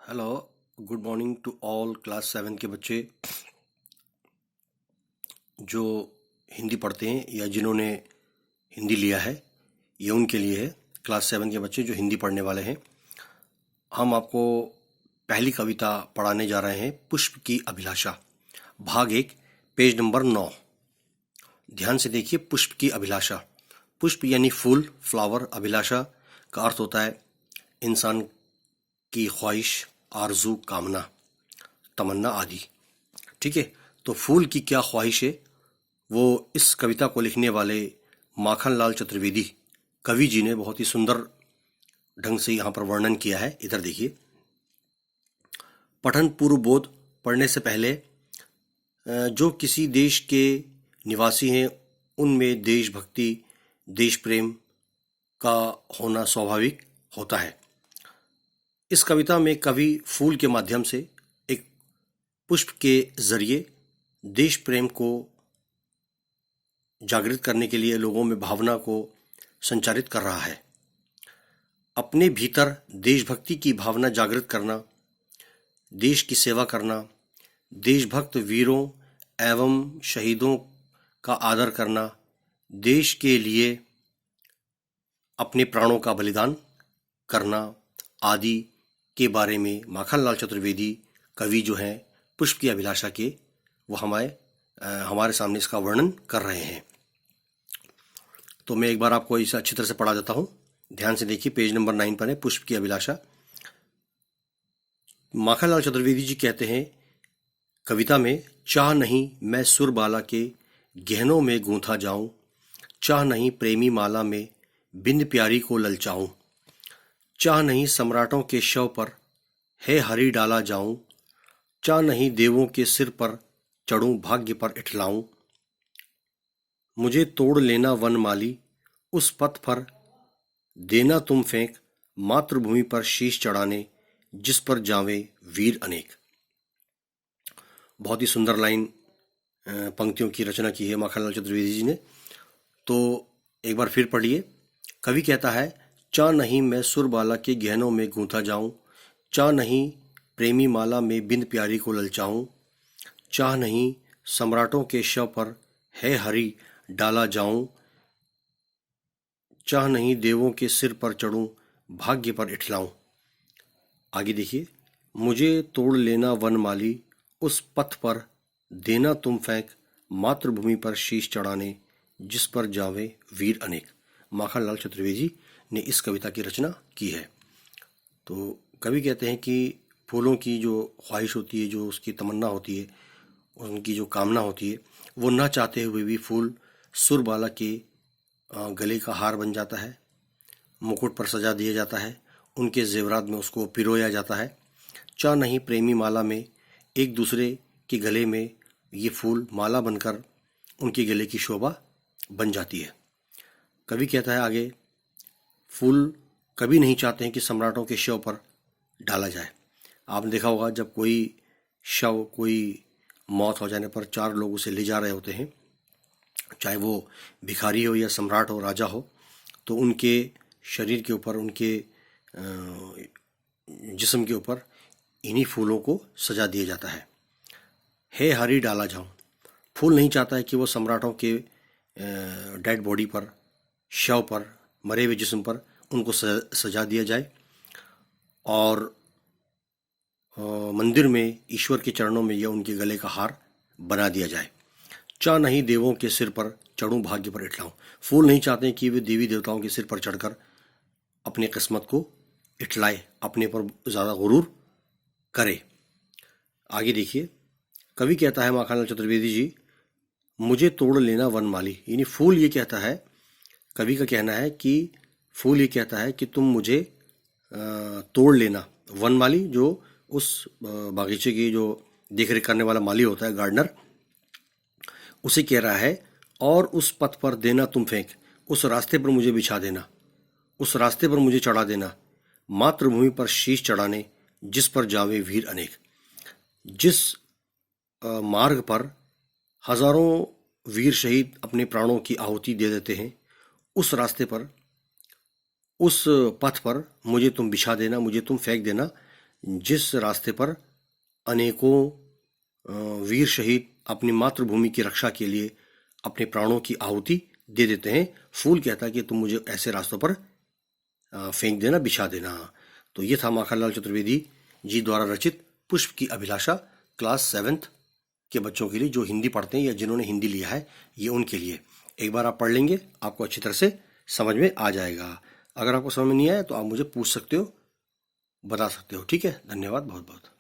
Hello, good morning to all class 7 के बच्चे जो हिंदी पढ़ते हैं या जिन्होंने हिंदी लिया है। ये उनके लिए है, क्लास 7 के बच्चे जो हिंदी पढ़ने वाले हैं। हम आपको पहली कविता पढ़ाने जा रहे हैं, पुष्प की अभिलाषा, भाग 1, पेज नंबर 9। ध्यान से देखिए, पुष्प की अभिलाषा। पुष्प यानी फूल, फ्लावर। अभिलाषा का अर्थ होता है इंसान की ख्वाहिश, आरजू, कामना, तमन्ना आदि। ठीक है, तो फूल की क्या ख्वाहिश है वो इस कविता को लिखने वाले माखनलाल चतुर्वेदी कवि जी ने बहुत ही सुंदर ढंग से यहाँ पर वर्णन किया है। इधर देखिए, पठन पूर्व बोध। पढ़ने से पहले जो किसी देश के निवासी हैं उनमें देशभक्ति, देश प्रेम का होना स्वाभाविक होता है। इस कविता में कवि फूल के माध्यम से, एक पुष्प के जरिए देश प्रेम को जागृत करने के लिए लोगों में भावना को संचारित कर रहा है। अपने भीतर देशभक्ति की भावना जागृत करना, देश की सेवा करना, देशभक्त वीरों एवं शहीदों का आदर करना, देश के लिए अपने प्राणों का बलिदान करना आदि के बारे में माखनलाल चतुर्वेदी कवि जो हैं पुष्प की अभिलाषा के, वो हमारे सामने इसका वर्णन कर रहे हैं। तो मैं एक बार आपको इसे अच्छी तरह से पढ़ा देता हूँ। ध्यान से देखिए, पेज नंबर 9 पर है, पुष्प की अभिलाषा। माखनलाल चतुर्वेदी जी कहते हैं कविता में, चाह नहीं मैं सुरबाला के गहनों में गूंथा जाऊं, चाह नहीं प्रेमी माला में बिंद प्यारी को ललचाऊं, चाह नहीं सम्राटों के शव पर है हरी डाला जाऊं, चाह नहीं देवों के सिर पर चढ़ूं भाग्य पर इठलाऊं, मुझे तोड़ लेना वनमाली उस पथ पर देना तुम फेंक, मातृभूमि पर शीश चढ़ाने जिस पर जावे वीर अनेक। बहुत ही सुंदर लाइन, पंक्तियों की रचना की है माखनलाल चतुर्वेदी जी ने। तो एक बार फिर पढ़िए। कवि कहता है, चाह नहीं मैं सुरबाला के गहनों में गूंथा जाऊं, चाह नहीं प्रेमी माला में बिंद प्यारी को ललचाऊं, चाह नहीं सम्राटों के शव पर है हरी डाला जाऊं, चाह नहीं देवों के सिर पर चढ़ूं भाग्य पर इठलाऊं। आगे देखिए, मुझे तोड़ लेना वनमाली उस पथ पर देना तुम फेंक, मातृभूमि पर शीश चढ़ाने जिस पर जावे वीर अनेक। माखनलाल चतुर्वेदी ने इस कविता की रचना की है। तो कवि कहते हैं कि फूलों की जो ख्वाहिश होती है, जो उसकी तमन्ना होती है, उनकी जो कामना होती है, वो ना चाहते हुए भी फूल सुरबाला के गले का हार बन जाता है, मुकुट पर सजा दिया जाता है, उनके जेवरात में उसको पिरोया जाता है। चाह नहीं प्रेमी माला में एक दूसरे के गले में ये फूल माला बनकर उनके गले की शोभा बन जाती है। कवि कहता है आगे, फूल कभी नहीं चाहते हैं कि सम्राटों के शव पर डाला जाए। आपने देखा होगा, जब कोई शव, कोई मौत हो जाने पर 4 लोग उसे ले जा रहे होते हैं, चाहे वो भिखारी हो या सम्राट हो, राजा हो, तो उनके शरीर के ऊपर, उनके जिस्म के ऊपर इन्हीं फूलों को सजा दिया जाता है हरी डाला जाऊं। फूल नहीं चाहता है कि वो सम्राटों के डेड बॉडी पर, शव पर, मरे हुए जिस्म पर उनको सजा दिया जाए और मंदिर में ईश्वर के चरणों में यह उनके गले का हार बना दिया जाए। चाह नहीं देवों के सिर पर चढ़ूं भाग्य पर इठलाऊं। फूल नहीं चाहते कि वे देवी देवताओं के सिर पर चढ़कर अपनी किस्मत को इठलाए, अपने पर ज़्यादा गुरूर करे। आगे देखिए, कवि कहता है माखनलाल चतुर्वेदी जी, मुझे तोड़ लेना वनमाली। यानी फूल ये कहता है, कवि का कहना है कि फूल ये कहता है कि तुम मुझे तोड़ लेना। वनमाली जो उस बागीचे की जो देख रेख करने वाला माली होता है, गार्डनर, उसे कह रहा है, और उस पथ पर देना तुम फेंक, उस रास्ते पर मुझे बिछा देना, उस रास्ते पर मुझे चढ़ा देना, मातृभूमि पर शीश चढ़ाने जिस पर जावे वीर अनेक। जिस मार्ग पर हजारों वीर शहीद अपने प्राणों की आहुति दे देते हैं, उस रास्ते पर, उस पथ पर मुझे तुम बिछा देना, मुझे तुम फेंक देना, जिस रास्ते पर अनेकों वीर शहीद अपनी मातृभूमि की रक्षा के लिए अपने प्राणों की आहुति दे देते हैं, फूल कहता है कि तुम मुझे ऐसे रास्तों पर फेंक देना, बिछा देना। तो ये था माखनलाल चतुर्वेदी जी द्वारा रचित पुष्प की अभिलाषा, क्लास 7th के बच्चों के लिए जो हिंदी पढ़ते हैं या जिन्होंने हिंदी लिया है, ये उनके लिए। एक बार आप पढ़ लेंगे, आपको अच्छी तरह से समझ में आ जाएगा। अगर आपको समझ में नहीं आया तो आप मुझे पूछ सकते हो, बता सकते हो। ठीक है, धन्यवाद बहुत बहुत।